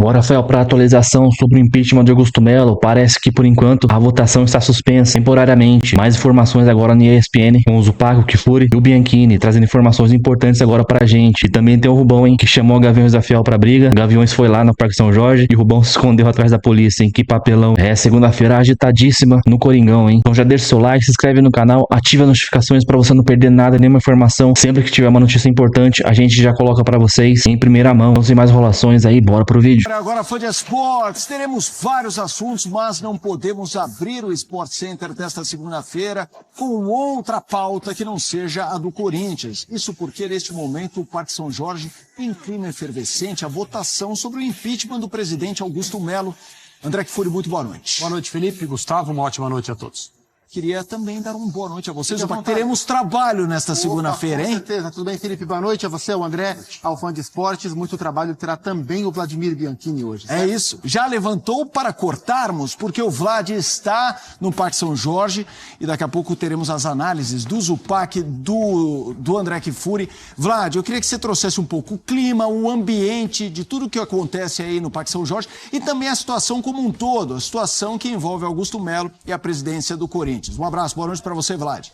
Bora, Rafael, para atualização sobre o impeachment de Augusto Melo. Parece que, por enquanto, a votação está suspensa temporariamente. Mais informações agora no ESPN, com o Zupac, o Kfouri e o Bianchini, trazendo informações importantes agora pra gente. E também tem o Rubão, hein, que chamou o Gaviões da Fiel pra briga. O Gaviões foi lá no Parque São Jorge e o Rubão se escondeu atrás da polícia, hein. Que papelão. É, segunda-feira agitadíssima no Coringão, hein. Então já deixa o seu like, se inscreve no canal, ativa as notificações pra você não perder nada, nenhuma informação. Sempre que tiver uma notícia importante, a gente já coloca pra vocês em primeira mão. Então, sem mais enrolações aí, bora pro vídeo. Agora foi de esportes, teremos vários assuntos, mas não podemos abrir o Sport Center desta segunda-feira com outra pauta que não seja a do Corinthians. Isso porque, neste momento, o Parque São Jorge tem clima efervescente a votação sobre o impeachment do presidente Augusto Melo. André Kfouri, muito boa noite. Boa noite, Felipe, Gustavo, uma ótima noite a todos. Queria também dar uma boa noite a vocês, porque teremos trabalho nesta segunda-feira, hein? Com certeza, tudo bem, Felipe? Boa noite a você, ao André, ao fã de esportes. Muito trabalho terá também o Vladimir Bianchini hoje, certo? É isso. Já levantou para cortarmos, porque o Vlad está no Parque São Jorge e daqui a pouco teremos as análises do Zupac, do André Kfouri. Vlad, eu queria que você trouxesse um pouco o clima, o ambiente de tudo que acontece aí no Parque São Jorge e também a situação como um todo, a situação que envolve Augusto Melo e a presidência do Corinthians. Um abraço, boa noite para você, Vlad.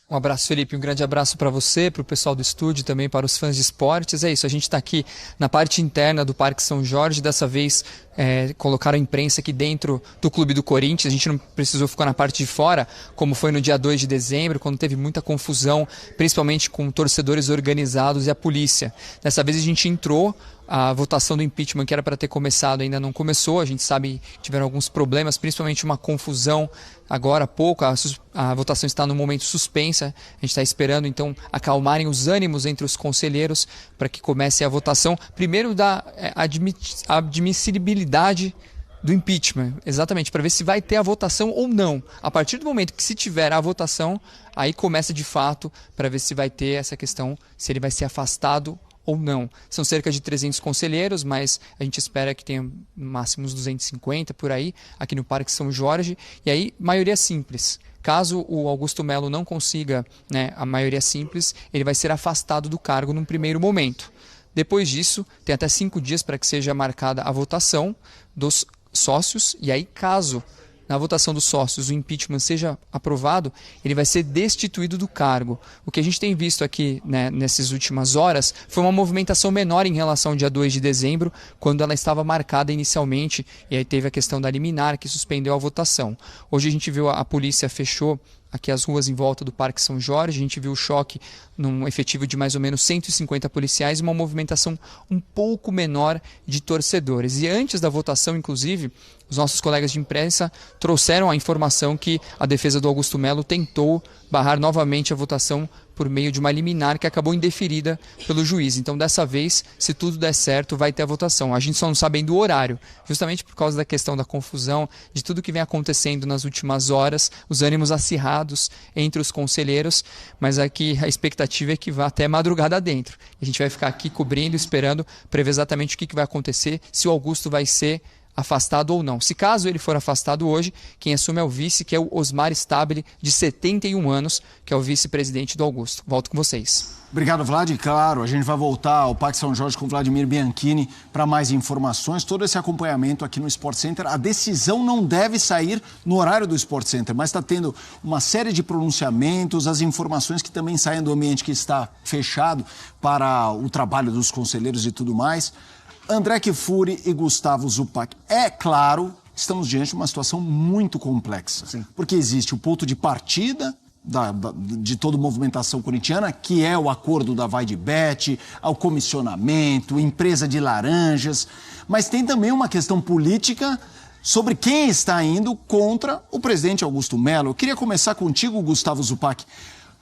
Um abraço, Felipe, um grande abraço para você, para o pessoal do estúdio e também para os fãs de esportes. É isso, a gente está aqui na parte interna do Parque São Jorge, dessa vez colocaram a imprensa aqui dentro do Clube do Corinthians, a gente não precisou ficar na parte de fora, como foi no dia 2 de dezembro, quando teve muita confusão, principalmente com torcedores organizados e a polícia. Dessa vez a gente entrou, a votação do impeachment que era para ter começado ainda não começou, a gente sabe que tiveram alguns problemas, principalmente uma confusão agora há pouco, a votação está no momento suspensa, a gente está esperando então acalmarem os ânimos entre os conselheiros para que comece a votação, primeiro da admissibilidade do impeachment, exatamente, para ver se vai ter a votação ou não. A partir do momento que se tiver a votação, aí começa de fato para ver se vai ter essa questão, se ele vai ser afastado ou não. São cerca de 300 conselheiros, mas a gente espera que tenha no máximo uns 250 por aí, aqui no Parque São Jorge, e aí maioria simples. Caso o Augusto Melo não consiga, a maioria simples, ele vai ser afastado do cargo num primeiro momento. Depois disso, tem até 5 dias para que seja marcada a votação dos sócios, e aí caso na votação dos sócios o impeachment seja aprovado, ele vai ser destituído do cargo. O que a gente tem visto aqui, nessas últimas horas foi uma movimentação menor em relação ao dia 2 de dezembro, quando ela estava marcada inicialmente, e aí teve a questão da liminar que suspendeu a votação. Hoje a gente viu a polícia fechou aqui as ruas em volta do Parque São Jorge, a gente viu o choque num efetivo de mais ou menos 150 policiais e uma movimentação um pouco menor de torcedores. E antes da votação, inclusive, os nossos colegas de imprensa trouxeram a informação que a defesa do Augusto Melo tentou barrar novamente a votação por meio de uma liminar que acabou indeferida pelo juiz. Então, dessa vez, se tudo der certo, vai ter a votação. A gente só não sabe ainda o horário, justamente por causa da questão da confusão, de tudo que vem acontecendo nas últimas horas, os ânimos acirrados entre os conselheiros, mas aqui a expectativa é que vá até madrugada dentro. A gente vai ficar aqui cobrindo, esperando para ver exatamente o que vai acontecer, se o Augusto vai ser afastado ou não. Se caso ele for afastado hoje, quem assume é o vice, que é o Osmar Stabile, de 71 anos, que é o vice-presidente do Augusto. Volto com vocês. Obrigado, Vlad. Claro, a gente vai voltar ao Parque São Jorge com o Vladimir Bianchini para mais informações, todo esse acompanhamento aqui no Sport Center. A decisão não deve sair no horário do Sport Center, mas está tendo uma série de pronunciamentos, as informações que também saem do ambiente que está fechado para o trabalho dos conselheiros e tudo mais. André Kfouri e Gustavo Zupac. É claro, estamos diante de uma situação muito complexa. Sim. Porque existe o ponto de partida de toda a movimentação corintiana, que é o acordo da Vai de Bet, ao comissionamento, empresa de laranjas, mas tem também uma questão política sobre quem está indo contra o presidente Augusto Melo. Eu queria começar contigo, Gustavo Zupac.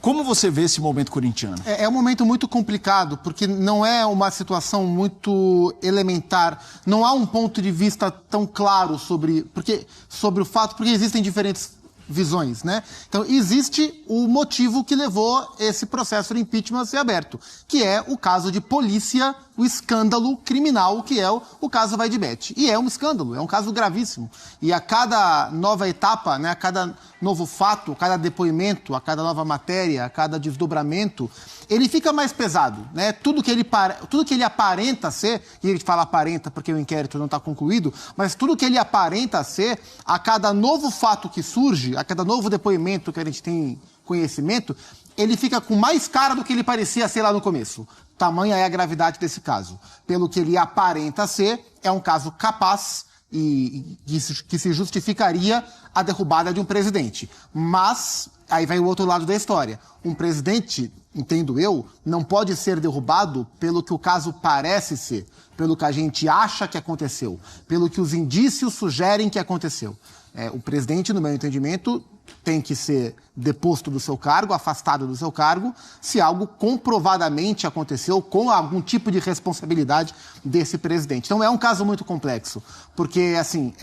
Como você vê esse momento corintiano? É um momento muito complicado, porque não é uma situação muito elementar. Não há um ponto de vista tão claro sobre o fato, porque existem diferentes visões, né? Então, existe o motivo que levou esse processo de impeachment a ser aberto, que é o caso de polícia o escândalo criminal que é o caso Vai de Bet. E é um escândalo, é um caso gravíssimo. E a cada nova etapa, né, a cada novo fato, a cada depoimento, a cada nova matéria, a cada desdobramento, ele fica mais pesado, né? Tudo que ele aparenta ser, e ele fala aparenta porque o inquérito não está concluído, mas tudo que ele aparenta ser, a cada novo fato que surge, a cada novo depoimento que a gente tem conhecimento, ele fica com mais cara do que ele parecia ser lá no começo. Tamanha é a gravidade desse caso. Pelo que ele aparenta ser, é um caso capaz e que se justificaria a derrubada de um presidente. Mas, aí vai o outro lado da história. Um presidente, entendo eu, não pode ser derrubado pelo que o caso parece ser, pelo que a gente acha que aconteceu, pelo que os indícios sugerem que aconteceu. O presidente, no meu entendimento, tem que ser deposto do seu cargo, afastado do seu cargo, se algo comprovadamente aconteceu com algum tipo de responsabilidade desse presidente. Então é um caso muito complexo, porque assim,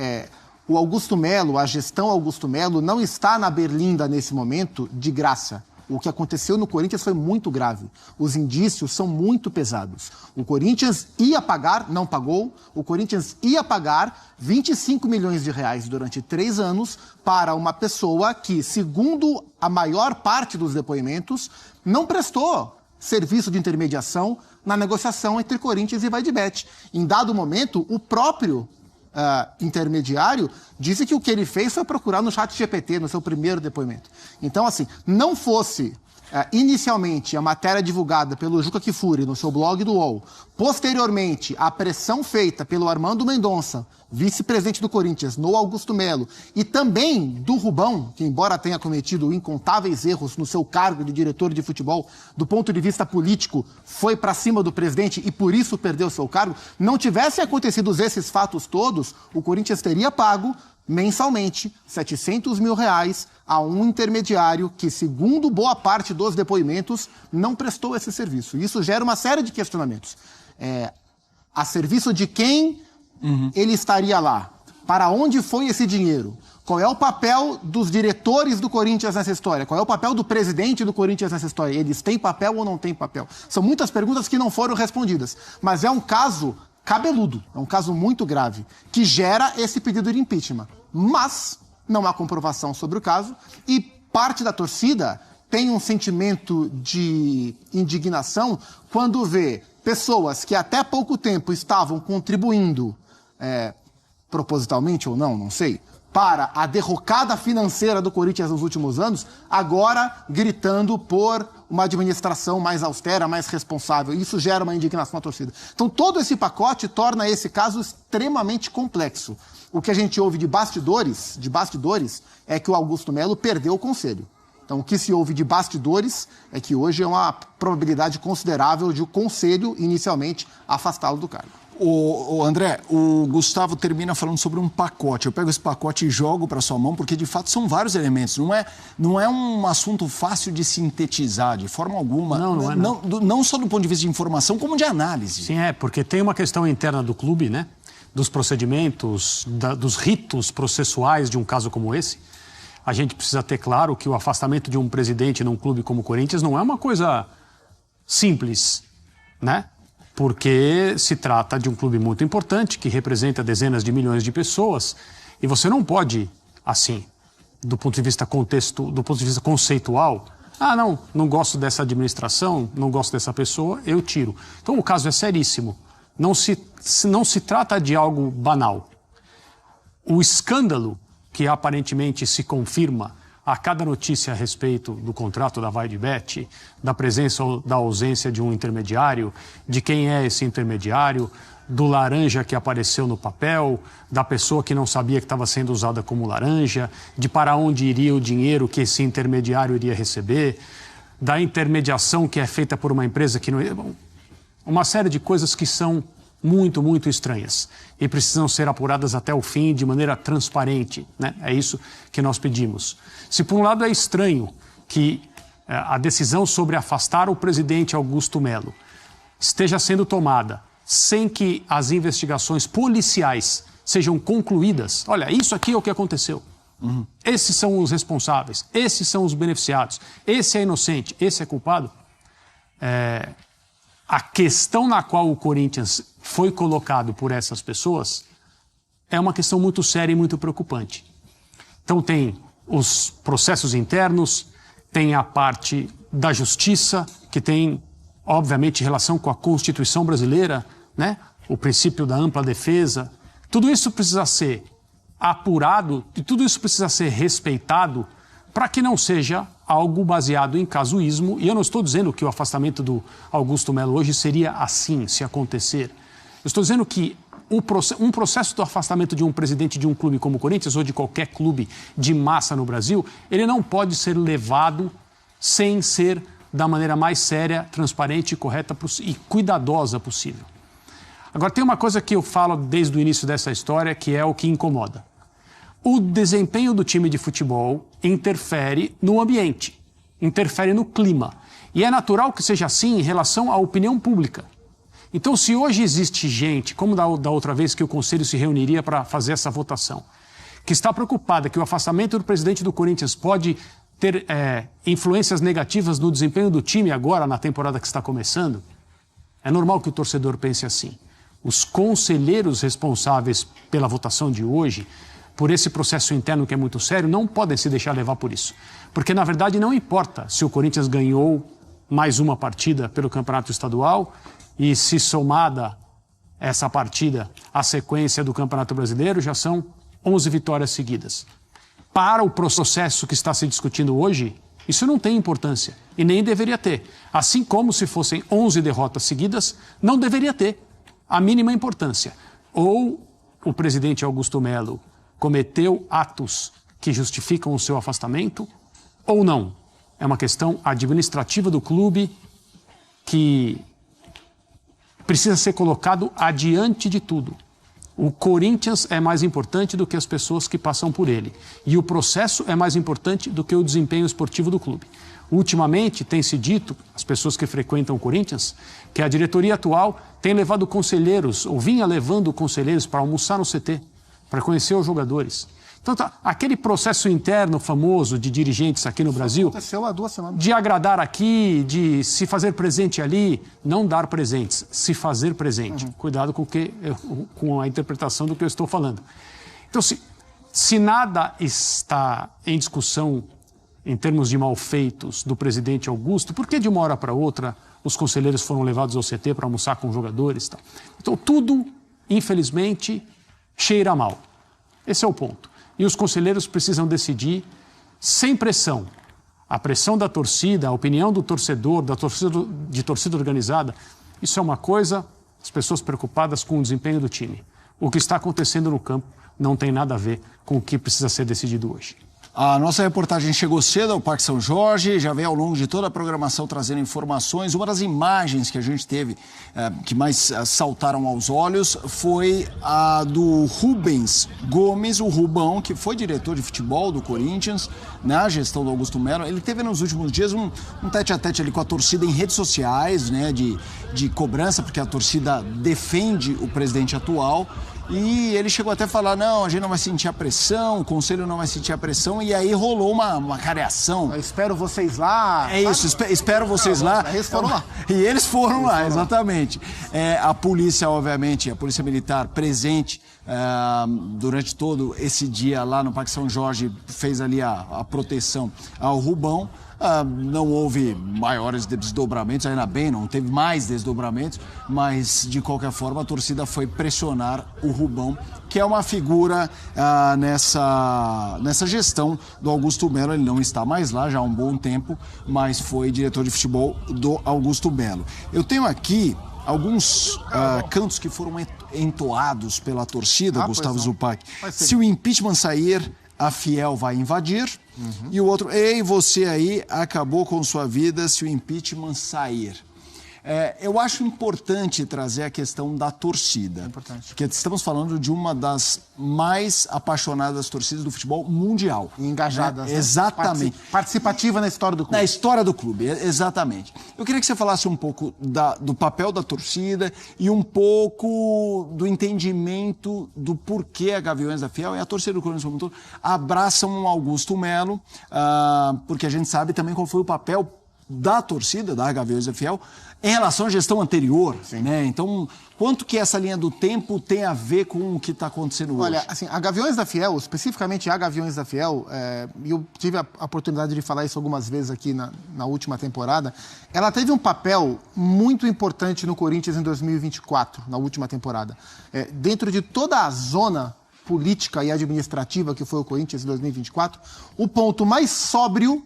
o Augusto Melo, a gestão Augusto Melo, não está na berlinda nesse momento de graça. O que aconteceu no Corinthians foi muito grave. Os indícios são muito pesados. O Corinthians ia pagar, não pagou, o Corinthians ia pagar 25 milhões de reais durante 3 anos para uma pessoa que, segundo a maior parte dos depoimentos, não prestou serviço de intermediação na negociação entre Corinthians e Vai de Bet. Em dado momento, o próprio intermediário disse que o que ele fez foi procurar no ChatGPT, no seu primeiro depoimento. Então, assim, não fosse inicialmente a matéria divulgada pelo Juca Kfouri no seu blog do UOL, posteriormente a pressão feita pelo Armando Mendonça, vice-presidente do Corinthians, no Augusto Melo, e também do Rubão, que embora tenha cometido incontáveis erros no seu cargo de diretor de futebol, do ponto de vista político, foi para cima do presidente e por isso perdeu seu cargo, não tivessem acontecido esses fatos todos, o Corinthians teria pago mensalmente 700 mil reais a um intermediário que, segundo boa parte dos depoimentos, não prestou esse serviço. Isso gera uma série de questionamentos. A serviço de quem ele estaria lá? Para onde foi esse dinheiro? Qual é o papel dos diretores do Corinthians nessa história? Qual é o papel do presidente do Corinthians nessa história? Eles têm papel ou não têm papel? São muitas perguntas que não foram respondidas. Mas é um caso cabeludo, é um caso muito grave, que gera esse pedido de impeachment. Mas não há comprovação sobre o caso e parte da torcida tem um sentimento de indignação quando vê pessoas que até pouco tempo estavam contribuindo, propositalmente ou não, não sei, para a derrocada financeira do Corinthians nos últimos anos, agora gritando por uma administração mais austera, mais responsável. Isso gera uma indignação na torcida. Então todo esse pacote torna esse caso extremamente complexo. O que a gente ouve de bastidores é que o Augusto Melo perdeu o conselho. Então o que se ouve de bastidores é que hoje é uma probabilidade considerável de o conselho inicialmente afastá-lo do cargo. O André, o Gustavo termina falando sobre um pacote. Eu pego esse pacote e jogo para sua mão, porque de fato são vários elementos. Não é um assunto fácil de sintetizar de forma alguma. Não só do ponto de vista de informação, como de análise. Sim, porque tem uma questão interna do clube, né? Dos procedimentos, dos ritos processuais de um caso como esse. A gente precisa ter claro que o afastamento de um presidente num clube como o Corinthians não é uma coisa simples, né? Porque se trata de um clube muito importante, que representa dezenas de milhões de pessoas, e você não pode, assim, do ponto de vista conceitual, não gosto dessa administração, não gosto dessa pessoa, eu tiro. Então o caso é seríssimo. Não se trata de algo banal. O escândalo que aparentemente se confirma a cada notícia a respeito do contrato da Vai de Bet, da presença ou da ausência de um intermediário, de quem é esse intermediário, do laranja que apareceu no papel, da pessoa que não sabia que estava sendo usada como laranja, de para onde iria o dinheiro que esse intermediário iria receber, da intermediação que é feita por uma empresa que não... Uma série de coisas que são muito, muito estranhas e precisam ser apuradas até o fim de maneira transparente, né? É isso que nós pedimos. Se por um lado é estranho que a decisão sobre afastar o presidente Augusto Melo esteja sendo tomada sem que as investigações policiais sejam concluídas, olha, isso aqui é o que aconteceu. Esses são os responsáveis, esses são os beneficiados, esse é inocente, esse é culpado. a questão na qual o Corinthians foi colocado por essas pessoas é uma questão muito séria e muito preocupante. Então tem os processos internos, tem a parte da justiça, que tem, obviamente, relação com a Constituição brasileira, né? O princípio da ampla defesa. Tudo isso precisa ser apurado e tudo isso precisa ser respeitado para que não seja algo baseado em casuísmo. E eu não estou dizendo que o afastamento do Augusto Melo hoje seria assim, se acontecer. Eu estou dizendo que um processo do afastamento de um presidente de um clube como o Corinthians ou de qualquer clube de massa no Brasil, ele não pode ser levado sem ser da maneira mais séria, transparente, correta e cuidadosa possível. Agora, tem uma coisa que eu falo desde o início dessa história, que é o que incomoda. O desempenho do time de futebol interfere no ambiente, interfere no clima. E é natural que seja assim em relação à opinião pública. Então, se hoje existe gente, como da outra vez que o Conselho se reuniria para fazer essa votação, que está preocupada que o afastamento do presidente do Corinthians pode ter influências negativas no desempenho do time agora, na temporada que está começando, é normal que o torcedor pense assim. Os conselheiros responsáveis pela votação de hoje, por esse processo interno que é muito sério, não podem se deixar levar por isso. Porque, na verdade, não importa se o Corinthians ganhou mais uma partida pelo Campeonato Estadual e se somada essa partida à sequência do Campeonato Brasileiro, já são 11 vitórias seguidas. Para o processo que está se discutindo hoje, isso não tem importância e nem deveria ter. Assim como se fossem 11 derrotas seguidas, não deveria ter a mínima importância. Ou o presidente Augusto Melo cometeu atos que justificam o seu afastamento, ou não. É uma questão administrativa do clube que precisa ser colocado adiante de tudo. O Corinthians é mais importante do que as pessoas que passam por ele. E o processo é mais importante do que o desempenho esportivo do clube. Ultimamente, tem se dito, as pessoas que frequentam o Corinthians, que a diretoria atual tem levado conselheiros, ou vinha levando conselheiros para almoçar no CT, para conhecer os jogadores. Então, aquele processo interno famoso de dirigentes aqui no Brasil, aconteceu há 2 semanas. De agradar aqui, de se fazer presente ali, não dar presentes, se fazer presente. Cuidado com a interpretação do que eu estou falando. Então, se nada está em discussão em termos de malfeitos do presidente Augusto, por que de uma hora para outra os conselheiros foram levados ao CT para almoçar com jogadores e tal? Então, tudo, infelizmente, cheira mal. Esse é o ponto. E os conselheiros precisam decidir sem pressão. A pressão da torcida, a opinião do torcedor, de torcida organizada, isso é uma coisa, as pessoas preocupadas com o desempenho do time. O que está acontecendo no campo não tem nada a ver com o que precisa ser decidido hoje. A nossa reportagem chegou cedo ao Parque São Jorge, já veio ao longo de toda a programação trazendo informações. Uma das imagens que a gente teve, que mais saltaram aos olhos, foi a do Rubens Gomes, o Rubão, que foi diretor de futebol do Corinthians, na gestão do Augusto Melo. Ele teve nos últimos dias um tete-a-tete ali com a torcida em redes sociais, né, de cobrança, porque a torcida defende o presidente atual. E ele chegou até a falar, não, a gente não vai sentir a pressão, o conselho não vai sentir a pressão, e aí rolou uma careação. Eu espero vocês lá. É isso, espero vocês lá. Eles foram lá. E eles foram lá, exatamente. A polícia, obviamente, a polícia militar presente durante todo esse dia lá no Parque São Jorge, fez ali a proteção ao Rubão. Não houve maiores desdobramentos, ainda bem, não teve mais desdobramentos, mas de qualquer forma a torcida foi pressionar o Rubão, que é uma figura nessa gestão do Augusto Melo. Ele não está mais lá já há um bom tempo, mas foi diretor de futebol do Augusto Melo. Eu tenho aqui alguns cantos que foram entoados pela torcida, Gustavo Zupac. Se o impeachment sair, a Fiel vai invadir. E o outro, ei, você aí acabou com sua vida se o impeachment sair. Eu acho importante trazer a questão da torcida. Importante. Porque estamos falando de uma das mais apaixonadas torcidas do futebol mundial. E engajadas. Né? Exatamente. Participativa na história do clube. Na história do clube, exatamente. Eu queria que você falasse um pouco do papel da torcida e um pouco do entendimento do porquê a Gaviões da Fiel e a torcida do Corinthians como um todo abraçam o Augusto Melo, porque a gente sabe também qual foi o papel da torcida, da Gaviões da Fiel, em relação à gestão anterior, né? Então, quanto que essa linha do tempo tem a ver com o que está acontecendo hoje? Olha, assim, a Gaviões da Fiel, especificamente a Gaviões da Fiel, eu tive a oportunidade de falar isso algumas vezes aqui na última temporada, ela teve um papel muito importante no Corinthians em 2024, na última temporada. Dentro de toda a zona política e administrativa que foi o Corinthians em 2024, o ponto mais sóbrio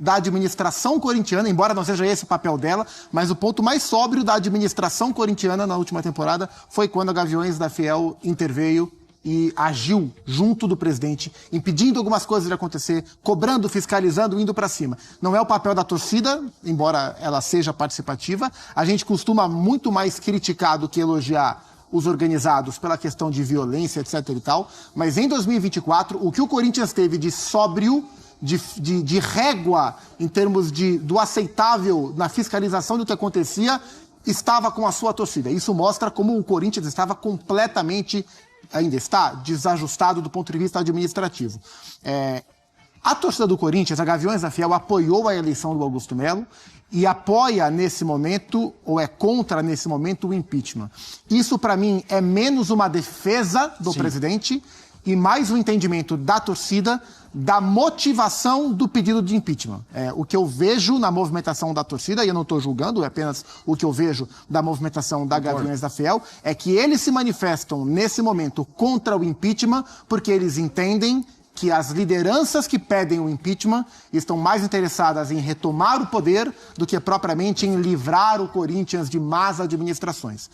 da administração corintiana, embora não seja esse o papel dela, mas o ponto mais sóbrio da administração corintiana na última temporada foi quando a Gaviões da Fiel interveio e agiu junto do presidente, impedindo algumas coisas de acontecer, cobrando, fiscalizando, indo para cima. Não é o papel da torcida, embora ela seja participativa. A gente costuma muito mais criticar do que elogiar os organizados pela questão de violência, etc. e tal. Mas em 2024, o que o Corinthians teve de sóbrio, de régua em termos do aceitável na fiscalização do que acontecia, estava com a sua torcida. Isso mostra como o Corinthians estava completamente, ainda está, desajustado do ponto de vista administrativo. A torcida do Corinthians, a Gaviões da Fiel, apoiou a eleição do Augusto Melo e apoia nesse momento, ou é contra nesse momento, o impeachment. Isso, para mim, é menos uma defesa do presidente e mais um entendimento da torcida da motivação do pedido de impeachment. O que eu vejo na movimentação da torcida, e eu não estou julgando, é apenas o que eu vejo da movimentação da Gaviões da Fiel, é que eles se manifestam nesse momento contra o impeachment porque eles entendem que as lideranças que pedem o impeachment estão mais interessadas em retomar o poder do que propriamente em livrar o Corinthians de más administrações.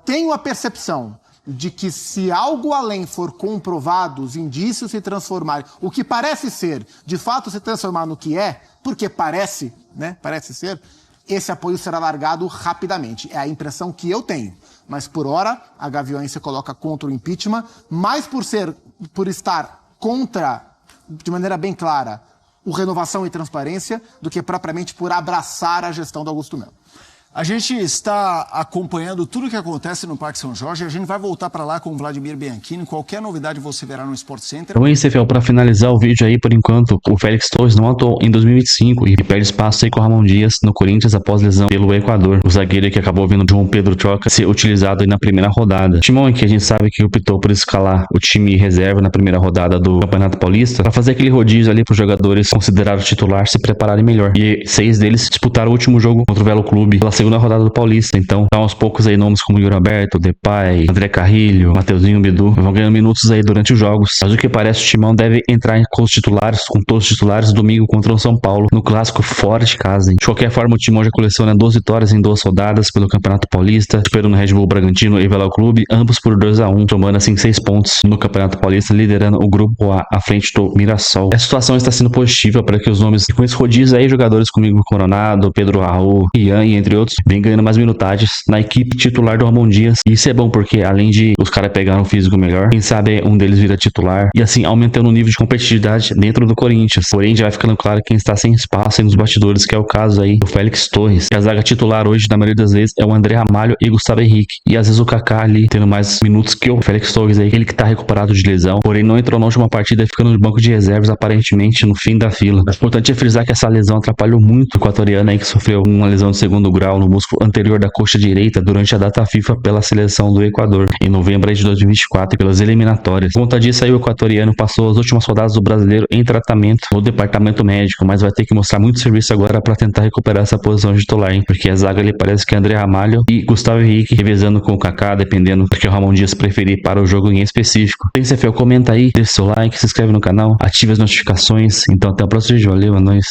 Tenho a percepção de que se algo além for comprovado, os indícios se transformarem, o que parece ser, de fato se transformar no que é, porque parece, né, parece ser, esse apoio será largado rapidamente. É a impressão que eu tenho. Mas por hora, a Gaviões se coloca contra o impeachment, mais por estar contra, de maneira bem clara, o renovação e transparência, do que propriamente por abraçar a gestão do Augusto Melo. A gente está acompanhando tudo o que acontece no Parque São Jorge. A gente vai voltar para lá com o Vladimir Bianchini. Qualquer novidade você verá no Sport Center. Então, Cefel, para finalizar o vídeo aí, por enquanto, o Félix Torres não atuou em 2025 e perde espaço aí com o Ramon Dias no Corinthians após lesão pelo Equador. O zagueiro que acabou vindo João Pedro Choca ser utilizado aí na primeira rodada. O Timão que a gente sabe que optou por escalar o time reserva na primeira rodada do Campeonato Paulista para fazer aquele rodízio ali para os jogadores considerados titular se prepararem melhor. E 6 deles disputaram o último jogo contra o Velo Clube pela segunda rodada do Paulista. Então, aos poucos aí nomes como Yuri Alberto, Depay, André Carrilho, Mateuzinho, Bidu vão ganhando minutos aí durante os jogos. Mas o que parece, o Timão deve entrar com todos os titulares domingo contra o São Paulo no clássico fora de casa, hein? De qualquer forma, o Timão já coleciona 12 vitórias em 2 rodadas pelo Campeonato Paulista, superando o Red Bull Bragantino e Velo Clube, ambos por 2-1, tomando assim 6 pontos no Campeonato Paulista, liderando o grupo A à frente do Mirassol. A situação está sendo positiva para que os nomes com esse rodízio aí, jogadores como Igor Coronado, Pedro Raul, Ian e entre outros, vem ganhando mais minutagens na equipe titular do Ramon Dias. E isso é bom porque além de os caras pegarem um físico melhor, quem sabe um deles vira titular e assim aumentando o nível de competitividade dentro do Corinthians. Porém, já vai ficando claro quem está sem espaço aí nos bastidores, que é o caso aí do Félix Torres. A zaga titular hoje, na maioria das vezes, é o André Ramalho e Gustavo Henrique. E às vezes o Kaká ali tendo mais minutos que o Félix Torres aí, ele que tá recuperado de lesão, porém não entrou na última partida, ficando no banco de reservas aparentemente no fim da fila. O importante é frisar que essa lesão atrapalhou muito o equatoriano aí, que sofreu uma lesão de segundo grau no músculo anterior da coxa direita durante a data FIFA pela seleção do Equador em novembro de 2024 pelas eliminatórias. Por conta disso aí, o equatoriano passou as últimas rodadas do Brasileiro em tratamento no departamento médico, mas vai ter que mostrar muito serviço agora para tentar recuperar essa posição de titular, hein? Porque a zaga ali parece que é André Ramalho e Gustavo Henrique revezando com o Kaká, dependendo do que o Ramon Dias preferir para o jogo em específico. Tem Cefel, comenta aí, deixa seu like, se inscreve no canal, ative as notificações. Então até o próximo vídeo, valeu, é nóis.